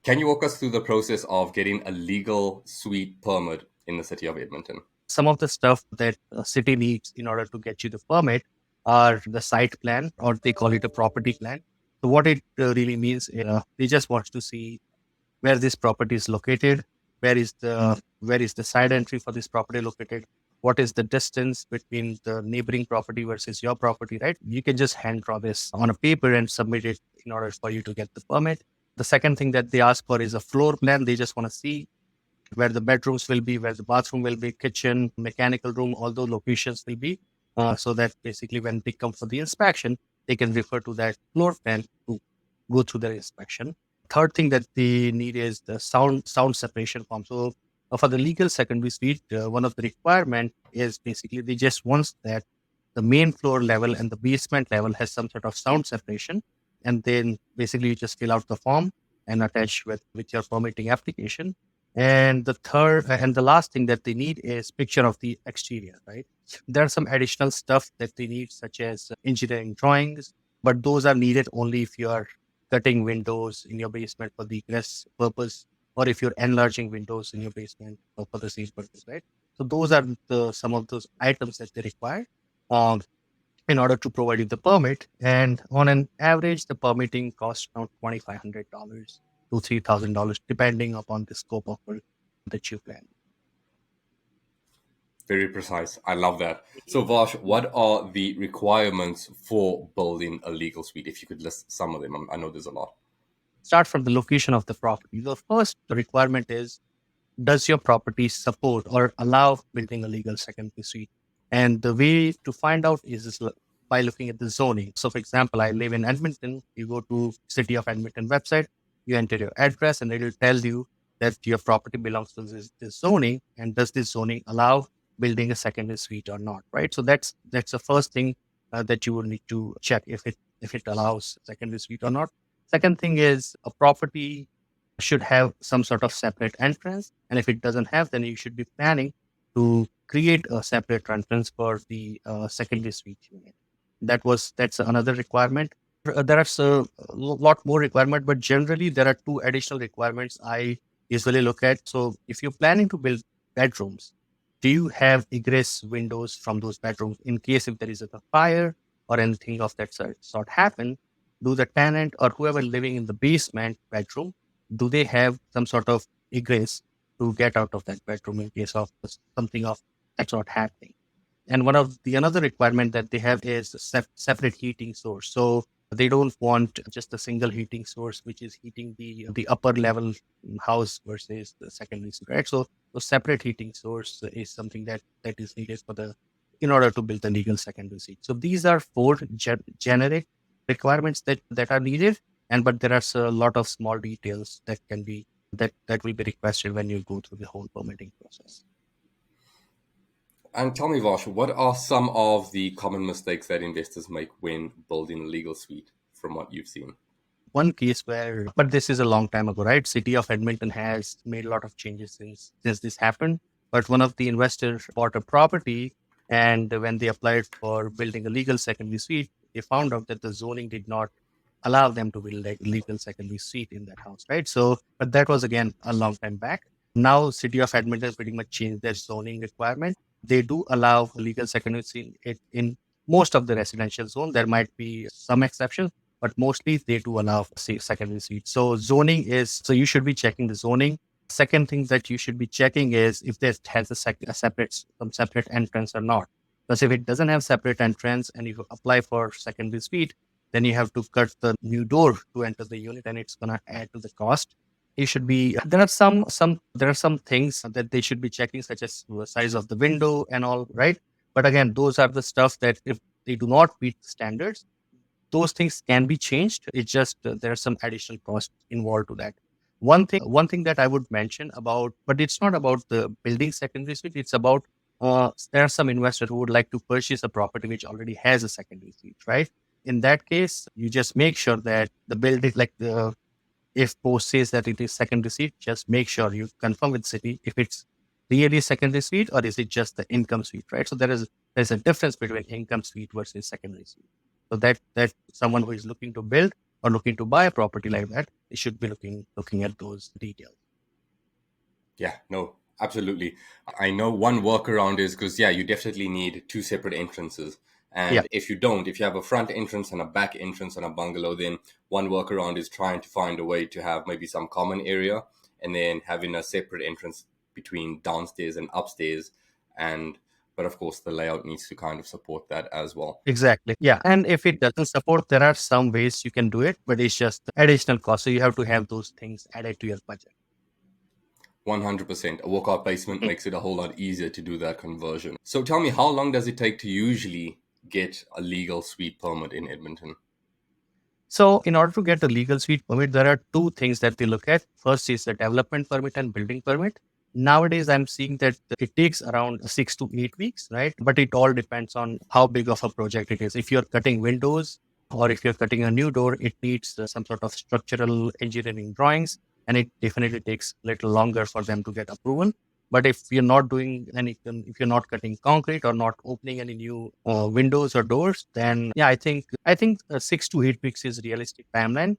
Can you walk us through the process of getting a legal suite permit in the city of Edmonton? Some of the stuff that a city needs in order to get you the permit are the site plan, or they call it a property plan. So what it really means, they just want to see where this property is located, where is the side entry for this property located, what is the distance between the neighboring property versus your property, right? You can just hand draw this on a paper and submit it in order for you to get the permit. The second thing that they ask for is a floor plan. They just want to see where the bedrooms will be, where the bathroom will be, kitchen, mechanical room, all those locations will be, so that basically when they come for the inspection, they can refer to that floor plan to go through their inspection. Third thing that they need is the sound separation form. So for the legal secondary suite, one of the requirement is basically they just want that the main floor level and the basement level has some sort of sound separation, and then basically you just fill out the form and attach with your permitting application. And the third and the last thing that they need is picture of the exterior, right? There are some additional stuff that they need, such as engineering drawings, but those are needed only if you are cutting windows in your basement for the egress purpose, or if you're enlarging windows in your basement for the same purpose, right? So those are some of those items that they require um, in order to provide you the permit. And on an average, the permitting costs around $2,500 to $3,000, depending upon the scope of work that you plan. Very precise. I love that. So, Vash, what are the requirements for building a legal suite? If you could list some of them, I know there's a lot. Start from the location of the property. The first requirement is, does your property support or allow building a legal secondary suite? And the way to find out is by looking at the zoning. So, for example, I live in Edmonton. You go to City of Edmonton website, you enter your address, and it will tell you that your property belongs to this zoning, and does this zoning allow building a secondary suite or not, right? So that's the first thing that you will need to check if it allows secondary suite or not. Second thing is, a property should have some sort of separate entrance. And if it doesn't have, then you should be planning to create a separate entrance for the secondary suite unit. That's another requirement. There are a lot more requirement, but generally there are two additional requirements I usually look at. So if you're planning to build bedrooms, do you have egress windows from those bedrooms in case if there is a fire or anything of that sort happen? Do the tenant or whoever living in the basement bedroom, do they have some sort of egress to get out of that bedroom in case of something of that sort happening? And one of the another requirement that they have is separate heating source. So they don't want just a single heating source, which is heating the upper level house versus the secondary suite, right? So the separate heating source is something that is needed in order to build the legal secondary suite. So these are four generic requirements that are needed, but there are a lot of small details that will be requested when you go through the whole permitting process. And tell me, Vash, what are some of the common mistakes that investors make when building a legal suite from what you've seen? One case but this is a long time ago, right? City of Edmonton has made a lot of changes since this happened. But one of the investors bought a property, and when they applied for building a legal secondary suite, they found out that the zoning did not allow them to build a legal secondary suite in that house, right? So, but that was again a long time back. Now, City of Edmonton pretty much changed their zoning requirement. They do allow legal secondary suite in most of the residential zone. There might be some exceptions, but mostly they do allow secondary suite. So so you should be checking the zoning. Second thing that you should be checking is if this has some separate entrance or not. Because if it doesn't have separate entrance and you apply for secondary suite, then you have to cut the new door to enter the unit, and it's going to add to the cost. There are some things that they should be checking, such as the size of the window and all, right? But again, those are the stuff that if they do not meet standards, those things can be changed. It's just there's some additional cost involved to that. One thing that I would mention about, but it's not about the building secondary suite. It's about there are some investors who would like to purchase a property which already has a secondary suite, right? In that case, you just make sure that the building, if post says that it is secondary suite, just make sure you confirm with city if it's really secondary suite or is it just the income suite, right? So there's a difference between income suite versus secondary suite. So that someone who is looking to build or looking to buy a property like that, they should be looking at those details. Yeah, no, absolutely. I know one workaround is because, yeah, you definitely need two separate entrances. Yeah, And if you have a front entrance and a back entrance on a bungalow, then one workaround is trying to find a way to have maybe some common area and then having a separate entrance between downstairs and upstairs. And, but of course, the layout needs to kind of support that as well. exactly. Yeah. And if it doesn't support, there are some ways you can do it, but it's just additional cost. So you have to have those things added to your budget. 100%. A walkout basement makes it a whole lot easier to do that conversion. So tell me, how long does it take to usually get a legal suite permit in Edmonton? So in order to get a legal suite permit, there are two things that they look at. First is the development permit and building permit. Nowadays, I'm seeing that it takes around 6 to 8 weeks, right? But it all depends on how big of a project it is. If you're cutting windows or if you're cutting a new door, it needs some sort of structural engineering drawings, and it definitely takes a little longer for them to get approval. But if you're not doing anything, if you're not cutting concrete or not opening any new windows or doors, then yeah, I think 6 to 8 weeks is realistic timeline.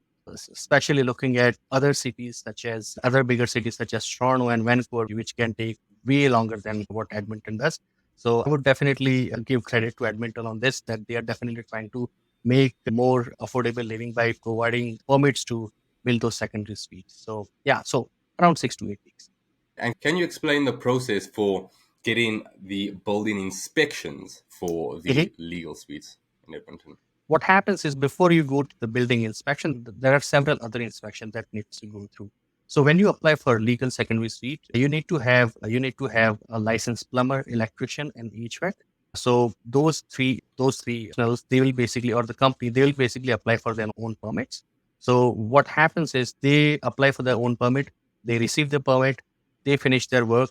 Especially looking at other bigger cities such as Toronto and Vancouver, which can take way longer than what Edmonton does. So I would definitely give credit to Edmonton on this, that they are definitely trying to make more affordable living by providing permits to build those secondary suites. So yeah, so around 6 to 8 weeks. And can you explain the process for getting the building inspections for the legal suites in Edmonton? What happens is before you go to the building inspection, there are several other inspections that needs to go through. So when you apply for legal secondary suite, you need to have a licensed plumber, electrician, and HVAC. So those three professionals, they will basically, or the company, they will basically apply for their own permits. So what happens is they apply for their own permit, they receive the permit, they finish their work,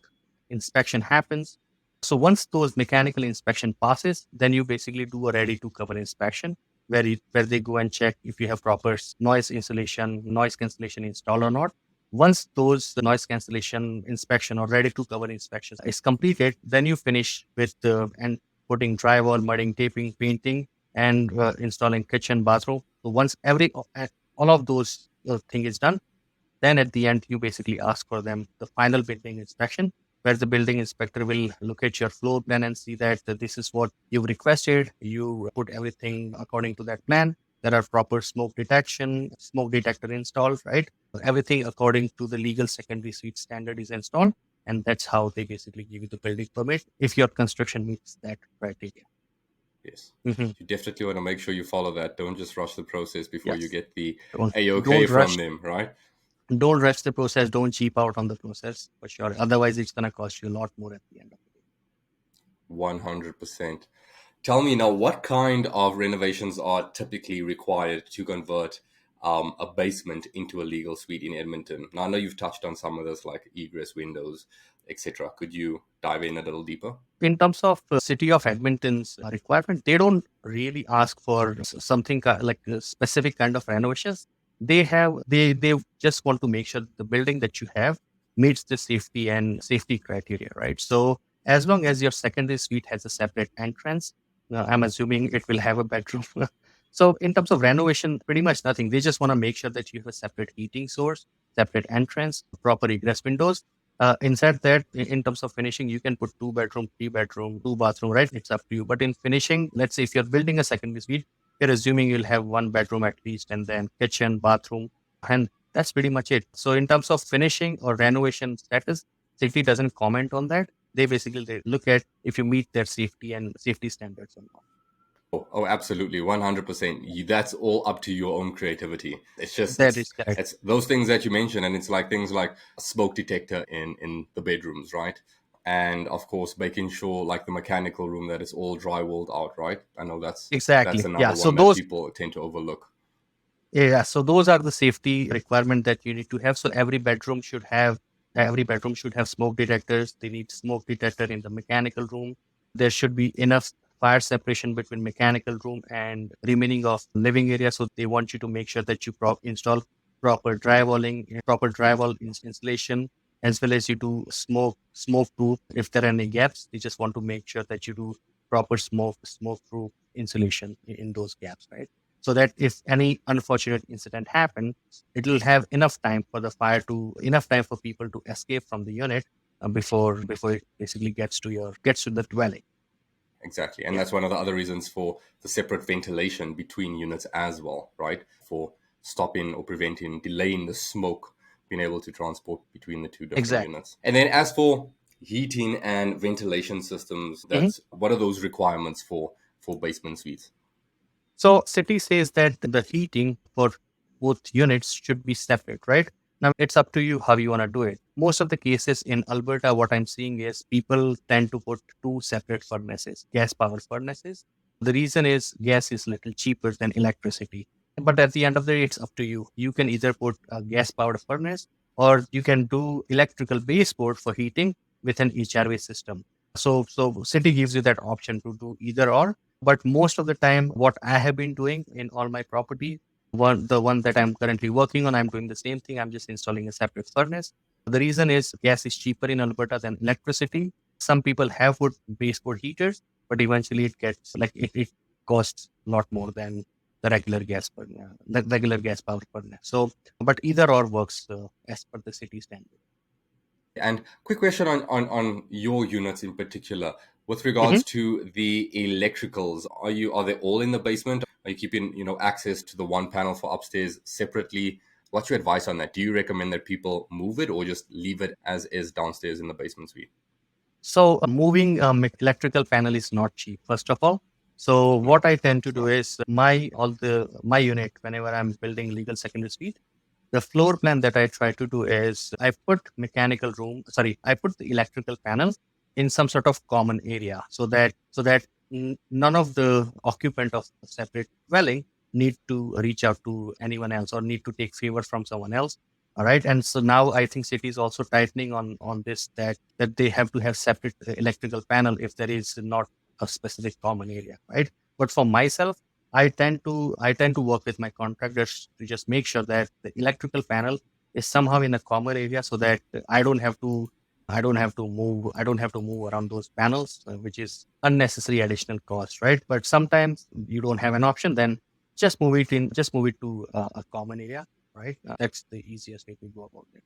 inspection happens. So once those mechanical inspection passes, then you basically do a ready to cover inspection where they go and check if you have proper noise cancellation installed or not. Once those noise cancellation inspection or ready to cover inspection is completed, then you finish with and putting drywall, mudding, taping, painting, and installing kitchen, bathroom. So once all of those thing is done, then at the end, you basically ask for them the final building inspection, where the building inspector will look at your floor plan and see that this is what you've requested. You put everything according to that plan. There are proper smoke detector installed, right? Everything according to the legal secondary suite standard is installed. And that's how they basically give you the building permit if your construction meets that criteria. Yes. Mhm. You definitely want to make sure you follow that. Don't just rush the process before you Yes. get the Don't, A-OK don't from rush. them, right? Don't rush the process. Don't cheap out on the process for sure. Otherwise, it's going to cost you a lot more at the end of the day. 100%. Tell me now, what kind of renovations are typically required to convert a basement into a legal suite in Edmonton? Now, I know you've touched on some of this, like egress windows, etc. Could you dive in a little deeper? In terms of city of Edmonton's requirement, they don't really ask for something like a specific kind of renovations. They just want to make sure the building that you have meets the safety criteria, right? So as long as your secondary suite has a separate entrance, I'm assuming it will have a bedroom. So in terms of renovation, pretty much nothing. They just want to make sure that you have a separate heating source, separate entrance, proper egress windows. Inside that, in terms of finishing, you can put 2 bedroom, 3 bedroom, 2 bathroom, right? It's up to you. But in finishing, let's say if you're building a secondary suite, you're assuming you'll have 1 bedroom at least, and then kitchen, bathroom, and that's pretty much it. So in terms of finishing or renovation status, city doesn't comment on that. They look at if you meet their safety standards or not. Oh, absolutely, 100%. That's all up to your own creativity. It's just That is correct. it's those things that you mentioned, and it's like things like a smoke detector in the bedrooms, right? And of course, making sure like the mechanical room that it's all drywalled out, right? I know that's Exactly. Yeah. another So one that those people tend to overlook. Yeah, so those are the safety requirement that you need to have. So every bedroom should have smoke detectors. They need smoke detector in the mechanical room. There should be enough fire separation between mechanical room and remaining of living area. So they want you to make sure that you install proper installation, as well as you do smoke proof. If there are any gaps, they just want to make sure that you do proper smoke proof insulation in those gaps, right? so that if any unfortunate incident happens, it will have enough time for enough time for people to escape from the unit before it basically gets to the dwelling. Exactly. And Yeah, that's one of the other reasons for the separate ventilation between units as well, right? For stopping or preventing, delaying the smoke being able to transport between the two different exactly. units. And then as for heating and ventilation systems, Mhm. that's what are those requirements for basement suites? So city says that the heating for both units should be separate, right? Now it's up to you how you want to do it. Most of the cases in Alberta, what I'm seeing is people tend to put two separate furnaces, gas powered furnaces. The reason is gas is little cheaper than electricity. But at the end of the day, it's up to you. You can either put a gas powered furnace or you can do electrical baseboard for heating with an HRV system. So city gives you that option to do either or, but most of the time, what I have been doing in all my property, the one that I'm currently working on, I'm doing the same thing. I'm just installing a separate furnace. The reason is gas is cheaper in Alberta than electricity. Some people have wood baseboard heaters, but eventually it gets it costs a lot more than the regular gas powered furnace. So, but either or works as per the city standard. And quick question on your units in particular, with Mhm. regards to the electricals, are they all in the basement? Are you keeping, access to the one panel for upstairs separately? What's your advice on that? Do you recommend that people move it or just leave it as is downstairs in the basement suite? So moving electrical panel is not cheap, first of all. So No, what I tend to it's do not. is my unit, whenever I'm building legal secondary suite, the floor plan that I try to do is I put the electrical panel in some sort of common area so that none of the occupant of a separate dwelling need to reach out to anyone else or need to take favor from someone else. All right. And so now I think city is also tightening on this, that they have to have separate electrical panel if there is not a specific common area. Right. But for myself, I tend to work with my contractors to just make sure that the electrical panel is somehow in a common area so that I don't have to move around those panels, which is unnecessary additional cost, right? But sometimes you don't have an option, then just move it to a common area, right? That's the easiest way to go about it.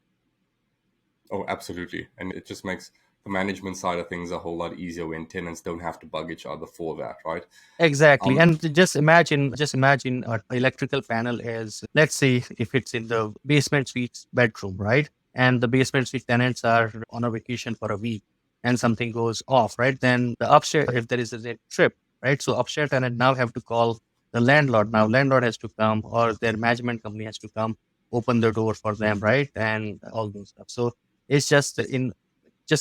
Oh, absolutely. And it just makes the management side of things a whole lot easier when tenants don't have to bug each other for that, right? Exactly. Um, And just imagine an electrical panel is, let's say if it's in the basement suite's bedroom, right? And the basement suite tenants are on a vacation for a week and something goes off, right? Then the upstairs, if there is a trip, right? So upstairs tenant now have to call the landlord. Now landlord has to come or their management company has to come, open the door for them, right? And all those stuff. So it's just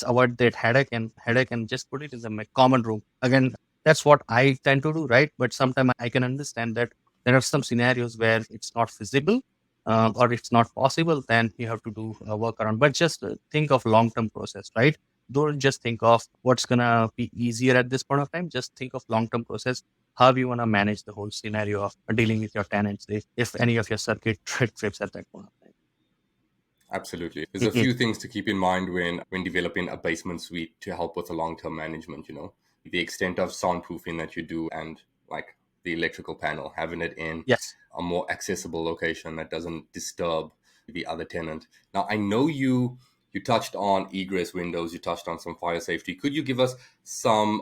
avoid that headache and just put it in the common room. Again, that's what I tend to do, right? But sometimes I can understand that there are some scenarios where it's not feasible, or it's not possible. Then you have to do a workaround. But just think of long term process, right? Don't just think of what's gonna be easier at this point of time. Just think of long term process. How you wanna manage the whole scenario of dealing with your tenants if any of your circuit trips at that point of time. Absolutely. There's a Mhm. few things to keep in mind when developing a basement suite to help with the long-term management, the extent of soundproofing that you do and like the electrical panel, having it in Yes. a more accessible location that doesn't disturb the other tenant. Now, I know you touched on egress windows, you touched on some fire safety. Could you give us some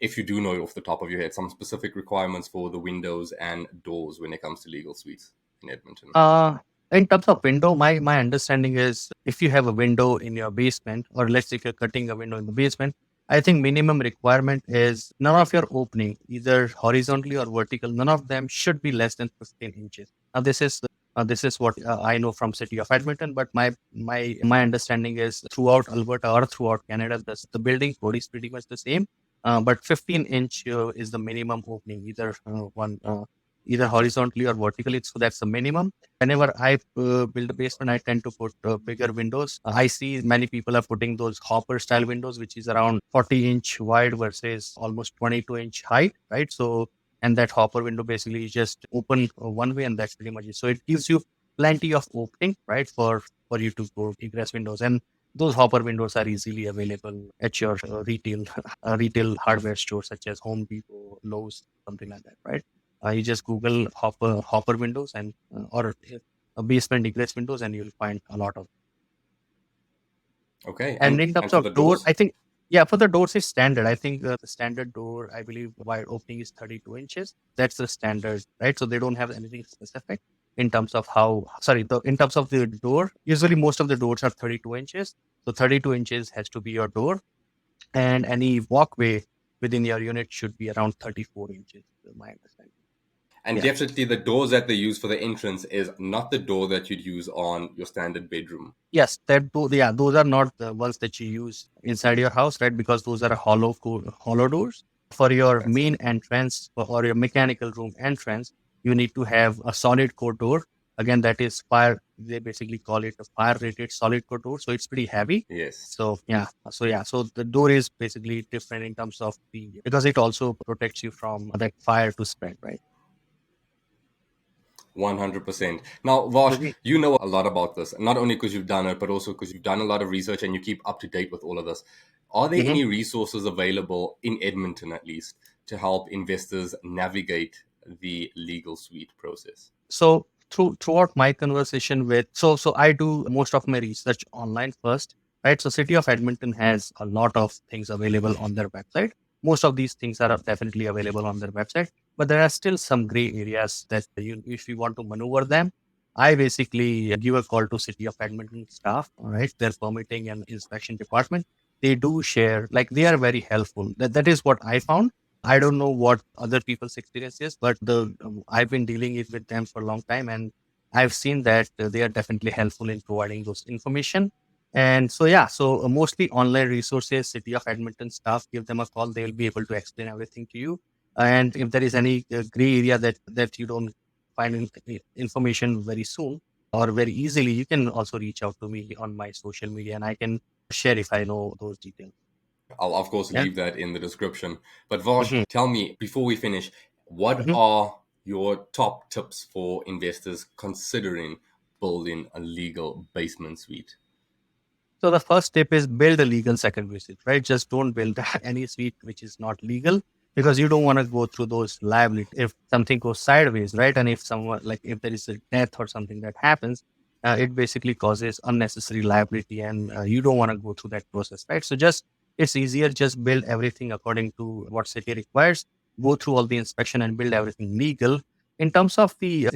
if you do know off the top of your head, some specific requirements for the windows and doors when it comes to legal suites in Edmonton? Uh, in terms of window, my understanding is if you have a window in your basement, or let's say if you're cutting a window in the basement, I think minimum requirement is none of your opening, either horizontally or vertical, none of them should be less than 15 inches. Now this is what I know from city of Edmonton, but my understanding is throughout Alberta or throughout Canada, the building code is pretty much the same. But 15-inch is the minimum opening, either horizontally or vertically. So that's the minimum. Whenever I build a basement, I tend to put bigger windows. I see many people are putting those hopper style windows, which is around 40-inch wide versus almost 22-inch height, right? So, and that hopper window basically is just open one way, and that's pretty much it. So it gives you plenty of opening, right, for you to go egress windows. And those hopper windows are easily available at your retail hardware store such as Home Depot, Lowe's, something like that, right? You just Google hopper windows and or basement egress windows, and you'll find a lot of. Okay. And in And terms for of the door, doors? I think, yeah, for the doors it's standard. I think the standard door, I believe, wide opening is 32 inches. That's the standard, right? So they don't have anything specific in terms of in terms of the door. Usually, most of the doors are 32 inches. So 32 inches has to be your door, and any walkway within your unit should be around 34 inches, to my understanding. And Yeah. definitely the doors that they use for the entrance is not the door that you'd use on your standard bedroom. Yes, yeah, those are not the ones that you use inside your house, right? Because those are hollow doors. For your That's it. main entrance or your mechanical room entrance, you need to have a solid core door. Again, that is fire. They basically call it a fire rated solid core door. So it's pretty heavy. Yes. So the door is basically different in terms of because it also protects you from that fire to spread, right? 100%. Now, Vosh, Okay. you know a lot about this, not only because you've done it, but also because you've done a lot of research and you keep up to date with all of this. Are there Mhm. any resources available in Edmonton, at least, to help investors navigate the legal suite process? So throughout my conversation with so I do most of my research online first, right? So City of Edmonton has a lot of things available on their website. Most of these things are definitely available on their website, but there are still some gray areas that if you want to maneuver them, I basically give a call to City of Edmonton staff, all right, their permitting and inspection department. They do share, like they are very helpful. That is what I found. I don't know what other people's experience is, but I've been dealing it with them for a long time, and I've seen that they are definitely helpful in providing those information. And so yeah, so mostly online resources, City of Edmonton staff, give them a call. They will be able to explain everything to you. And if there is any gray area that you don't find information very soon or very easily, you can also reach out to me on my social media, and I can share if I know those details. I'll, of course, Yeah. leave that in the description. But Vosh, Hmm. tell me, before we finish, what Hmm. are your top tips for investors considering building a legal basement suite? So the first step is build a legal secondary suite, right? Just don't build any suite which is not legal because you don't want to go through those liability if something goes sideways, right? And if someone like if there is a death or something that happens, it basically causes unnecessary liability, and you don't want to go through that process, right? So just it's easier just build everything according to what city requires, go through all the inspection and build everything legal in terms of the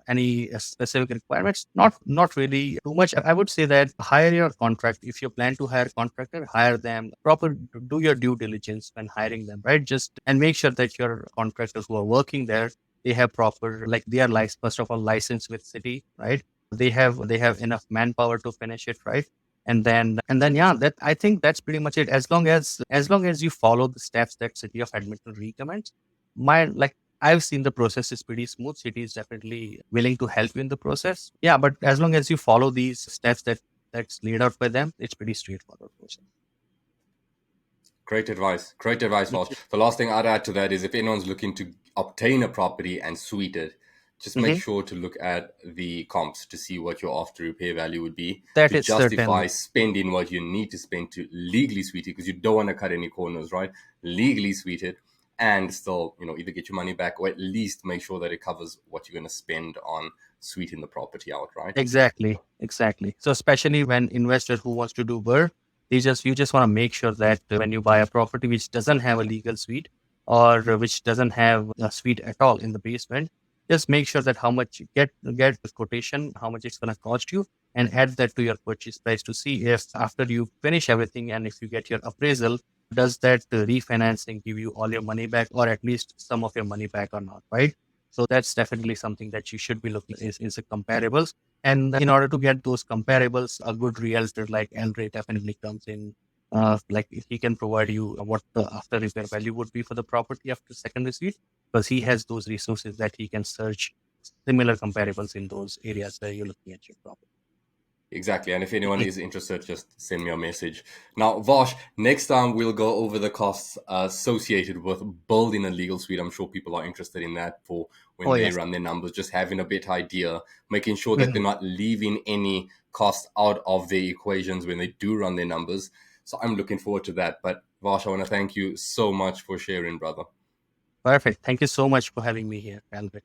any specific requirements, not really too much. I would say that hire your contract. If you plan to hire contractor, hire them proper. Do your due diligence when hiring them, right? Just and make sure that your contractors who are working there, they have proper, like they are first of all licensed with city, right? They have enough manpower to finish it, right? And then yeah, that I think that's pretty much it. As long as you follow the steps that City of Edmonton recommends, my like I've seen the process is pretty smooth. City is definitely willing to help you in the process. Yeah, but as long as you follow these steps that's laid out by them, it's pretty straightforward process. Great advice. Great advice, Vosh. The last thing I'd add to that is if anyone's looking to obtain a property and suite it, just make Mhm. sure to look at the comps to see what your after repair value would be That to is justify certainly. spending what you need to spend to legally suite it because you don't want to cut any corners, right? Legally suite it and still, either get your money back or at least make sure that it covers what you're going to spend on suiting the property out, right? Exactly. So especially when investor who wants to do work, you just want to make sure that when you buy a property which doesn't have a legal suite or which doesn't have a suite at all in the basement, just make sure that how much you get the quotation, how much it's going to cost you, and add that to your purchase price to see if after you finish everything and if you get your appraisal, does that refinancing give you all your money back or at least some of your money back or not, right? So that's definitely something that you should be looking is a comparables. And in order to get those comparables, a good realtor like Andre definitely comes in. Like he can provide you what the after repair value would be for the property after second receipt, because he has those resources that he can search similar comparables in those areas where you're looking at your property. Exactly. And if anyone is interested, just send me a message. Now, Vosh, next time we'll go over the costs associated with building a legal suite. I'm sure people are interested in that for Oh when they yes. run their numbers, just having a better idea, making sure that they're Mhm. not leaving any cost out of their equations when they do run their numbers. So I'm looking forward to that. But Vosh, I want to thank you so much for sharing, brother. Perfect. Thank you so much for having me here, Albert.